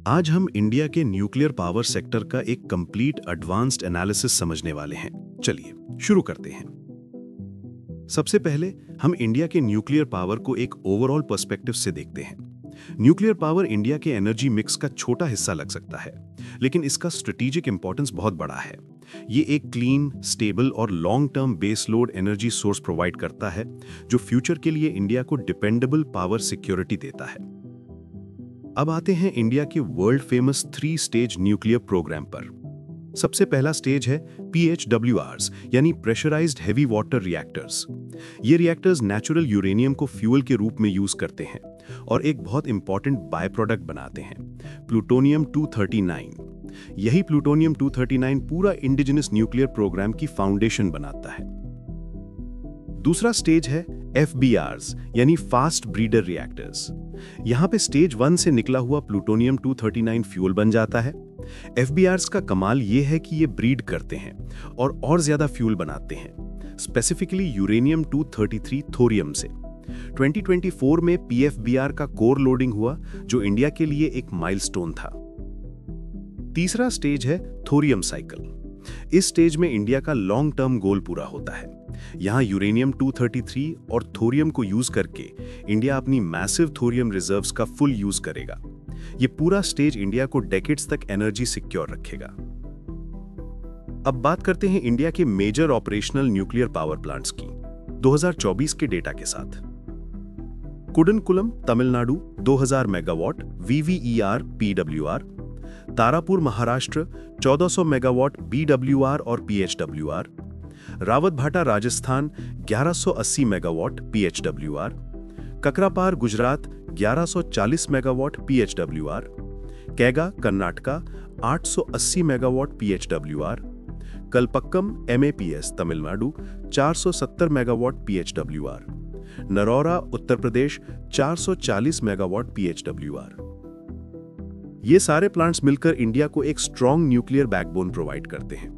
आज हम इंडिया के न्यूक्लियर पावर सेक्टर का एक कंप्लीट एडवांस्ड एनालिसिस समझने वाले हैं। चलिए शुरू करते हैं। सबसे पहले हम इंडिया के न्यूक्लियर पावर को एक ओवरऑल पर्सपेक्टिव से देखते हैं। न्यूक्लियर पावर इंडिया के एनर्जी मिक्स का छोटा हिस्सा लग सकता है, लेकिन इसका स्ट्रेटेजिक इंपॉर्टेंस बहुत बड़ा है। ये एक क्लीन, स्टेबल और long term base load energy source provide करता है, जो फ्यूचर के लिए इंडिया को डिपेंडेबल पावर सिक्योरिटी देता है। अब आते हैं इंडिया के world famous 3 stage nuclear program पर। सबसे पहला स्टेज है PHWRs यानी प्रेशराइज्ड हेवी वाटर रिएक्टर्स। ये रिएक्टर्स नेचुरल यूरेनियम को फ्यूल के रूप में यूज करते हैं और एक बहुत इंपॉर्टेंट बाय प्रोडक्ट बनाते हैं, प्लूटोनियम 239। यही प्लूटोनियम 239 पूरा इंडिजिनस न्यूक्लियर प्रोग्राम की फाउंडेशन बनाता है। दूसरा स्टेज है FBRs यानी फास्ट ब्रीडर रिएक्टर्स। यहां पे स्टेज 1 से निकला हुआ प्लूटोनियम 239 फ्यूल बन जाता है। FBRs का कमाल ये है कि ये ब्रीड करते हैं और ज्यादा फ्यूल बनाते हैं, स्पेसिफिकली यूरेनियम 233 थोरियम से। 2024 में PFBR का कोर लोडिंग हुआ, जो इंडिया के लिए एक माइलस्टोन था। तीसरा स्टेज है थोरियम साइकिल। इस स्टेज में इंडिया का लॉन्ग टर्म गोल पूरा होता है। यहां यूरेनियम 233 और थोरियम को यूज करके इंडिया अपनी मैसिव थोरियम रिजर्व्स का फुल यूज करेगा। ये पूरा स्टेज इंडिया को डेकेड्स तक एनर्जी सिक्योर रखेगा। अब बात करते हैं इंडिया के major operational nuclear power plants की 2024 के डेटा के साथ। Kudankulam Tamil Nadu 2000 megawatt VVER PWR, Tarapur Maharashtra 1400 megawatt BWR और PHWR, Rawatbhata Rajasthan 1180 megawatt PHWR, Kakrapar Gujarat 1140 megawatt PHWR, Kaiga Karnataka 880 megawatt PHWR, Kalpakkam MAPS Tamil Nadu 470 megawatt PHWR, Narora Uttar Pradesh 440 megawatt PHWR। ये सारे प्लांट्स मिलकर इंडिया को एक स्ट्रॉन्ग न्यूक्लियर बैकबोन प्रोवाइड करते हैं।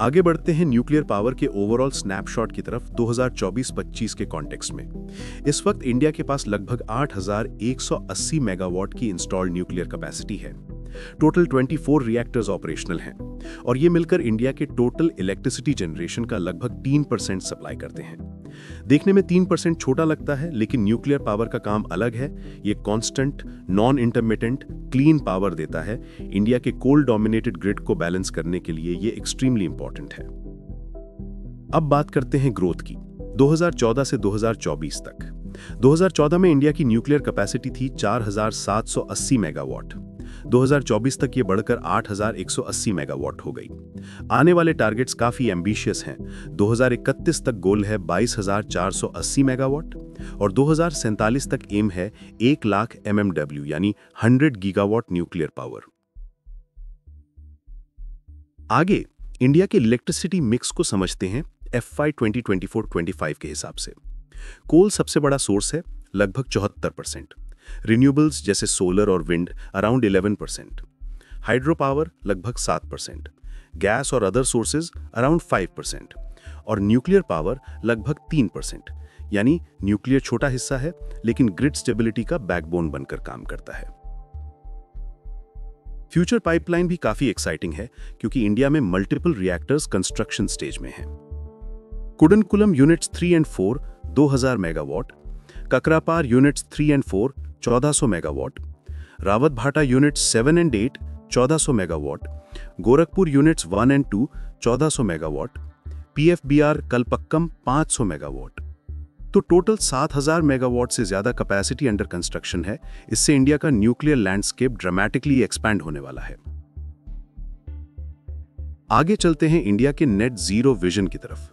आगे बढ़ते हैं न्यूक्लियर पावर के ओवरऑल स्नैपशॉट की तरफ 2024-25 के कॉन्टेक्स्ट में। इस वक्त इंडिया के पास लगभग 8180 मेगावाट की इंस्टॉल्ड न्यूक्लियर कैपेसिटी है। टोटल 24 रिएक्टर्स ऑपरेशनल हैं और ये मिलकर इंडिया के टोटल इलेक्ट्रिसिटी जनरेशन का लगभग 3% सप्लाई करते हैं। देखने में 3% छोटा लगता है, लेकिन न्यूक्लियर पावर का काम अलग है। ये constant, non intermittent, clean power देता है। इंडिया के कोल डोमिनेटेड ग्रिड को बैलेंस करने के लिए ये एक्सट्रीमली इंपॉर्टेंट है। अब बात करते हैं ग्रोथ की 2014 से 2024 तक। 2014 में इंडिया की न्यूक्लियर कैपेसिटी थी 4780 मेगावाट। 2024 तक ये बढ़कर 8180 मेगावाट हो गई। आने वाले टारगेट्स काफी एम्बिशियस हैं। 2031 तक गोल है 22480 मेगावाट और 2047 तक एम है 1 लाख MMW यानी 100 गीगावाट न्यूक्लियर पावर। आगे इंडिया के इलेक्ट्रिसिटी मिक्स को समझते हैं FY 2024-25 के हिसाब से। कोल सबसे बड़ा सोर्स है, लगभग 74%। रिन्यूएबल्स जैसे सोलर और विंड अराउंड 11%, हाइड्रो पावर लगभग 7%, गैस और अदर सोर्सेज अराउंड 5% और न्यूक्लियर पावर लगभग 3%। यानी न्यूक्लियर छोटा हिस्सा है, लेकिन ग्रिड स्टेबिलिटी का बैकबोन बनकर काम करता है। फ्यूचर पाइपलाइन भी काफी एक्साइटिंग है, क्योंकि इंडिया में मल्टीपल रिएक्टर्स कंस्ट्रक्शन स्टेज में हैं। Kudankulam units 3 and 4 2000 megawatt, Kakrapar units 3 and 4 1400 megawatt, Rawatbhata units 7 and 8 1400 megawatt, Gorakhpur units 1 and 2 1400 megawatt, PFBR Kalpakkam 500 megawatt. तो टोटल 7000 मेगावाट से ज्यादा कैपेसिटी अंडर कंस्ट्रक्शन है। इससे इंडिया का न्यूक्लियर लैंडस्केप ड्रामेटिकली एक्सपैंड होने वाला है। आगे चलते हैं इंडिया के नेट जीरो विजन की तरफ।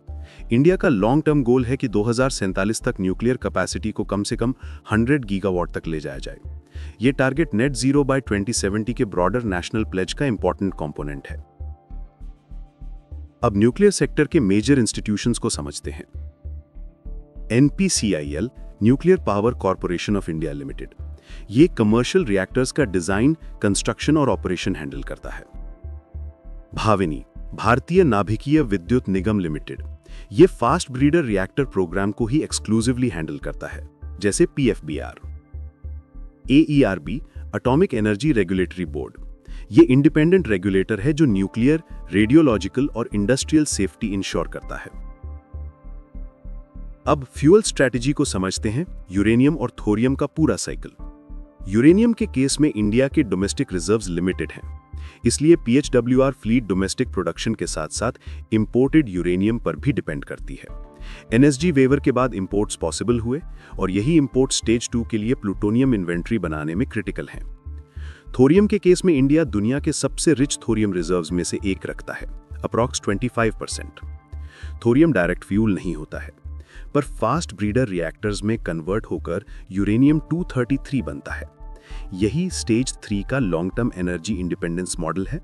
इंडिया का लॉन्ग टर्म गोल है कि 2047 तक न्यूक्लियर कैपेसिटी को कम से कम 100 गीगावाट तक ले जाया जाए। यह टारगेट नेट जीरो बाय 2070 के ब्रॉडर नेशनल प्लेज का इंपॉर्टेंट कंपोनेंट है। अब न्यूक्लियर सेक्टर के मेजर इंस्टीट्यूशंस को समझते हैं। NPCIL nuclear power corporation of India limited. ये कमर्शियल रिएक्टर्स का डिजाइन, कंस्ट्रक्शन और ऑपरेशन हैंडल करता है। भाविनी भारतीय नाभिकीय विद्युत निगम लिमिटेड। ये फास्ट ब्रीडर रिएक्टर प्रोग्राम को ही एक्सक्लूसिवली हैंडल करता है, जैसे PFBR। AERB atomic energy regulatory board, ये इंडिपेंडेंट रेगुलेटर है जो न्यूक्लियर, रेडियोलॉजिकल और इंडस्ट्रियल सेफ्टी इंश्योर करता है। अब फ्यूल स्ट्रैटेजी को समझते हैं, यूरेनियम और थोरियम का पूरा साइकिल। यूरेनियम के केस में इंडिया के डोमेस्टिक रिजर्व्स लिमिटेड हैं, इसलिए PHWR फ्लीट डोमेस्टिक प्रोडक्शन के साथ साथ इंपोर्टेड यूरेनियम पर भी डिपेंड करती है। NSG वेवर के बाद इंपोर्ट्स पॉसिबल हुए और यही इंपोर्ट स्टेज 2 के लिए प्लूटोनियम इन्वेंट्री बनाने में क्रिटिकल हैं। थोरियम के केस में इंडिया दुनिया के सबसे रिच थोरियम रिजर्व्स में से एक रखता है, अप्रॉक्स 25%। थोरियम डायरेक्ट फ्यूल नहीं होता है, पर फास्ट ब्रीडर रिएक्टर्स में कन्वर्ट होकर यूरेनियम 233 बनता है। यही स्टेज 3 का long term energy independence model है।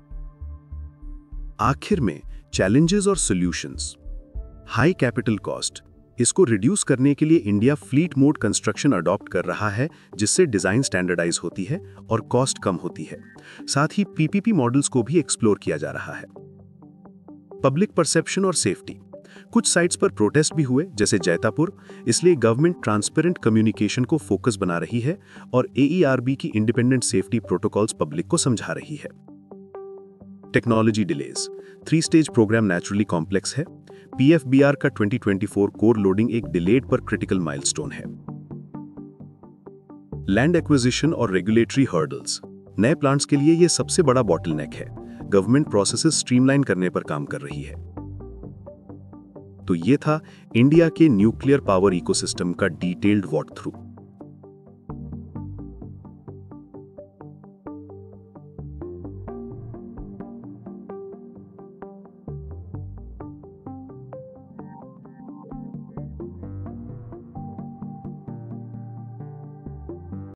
आखिर में चैलेंजेस और सॉल्यूशंस। हाई कैपिटल कॉस्ट, इसको रिड्यूस करने के लिए India fleet mode construction adopt कर रहा है, जिससे डिजाइन स्टैंडर्डाइज होती है और कॉस्ट कम होती है। साथ ही PPP मॉडल्स को भी एक्सप्लोर किया जा रहा है। पब्लिक परसेप्शन और सेफ्टी, कुछ साइट्स पर प्रोटेस्ट भी हुए जैसे जैतापुर, इसलिए गवर्नमेंट ट्रांसपेरेंट कम्युनिकेशन को फोकस बना रही है और AERB की इंडिपेंडेंट सेफ्टी प्रोटोकॉल्स पब्लिक को समझा रही है। Technology delays, 3 stage programme naturally complex है। PFBR का 2024 कोर लोडिंग एक डिलेड पर क्रिटिकल माइलस्टोन है। लैंड एक्विजिशन और रेगुलेटरी हर्डल्स, नए प्लांट्स के लिए यह सबसे बड़ा बॉटलनेक है। गवर्नमेंट प्रोसेसेस स्ट्रीमलाइन करने पर काम कर रही है। तो ये था इंडिया के न्यूक्लियर पावर इकोसिस्टम का डिटेल्ड वॉक थ्रू।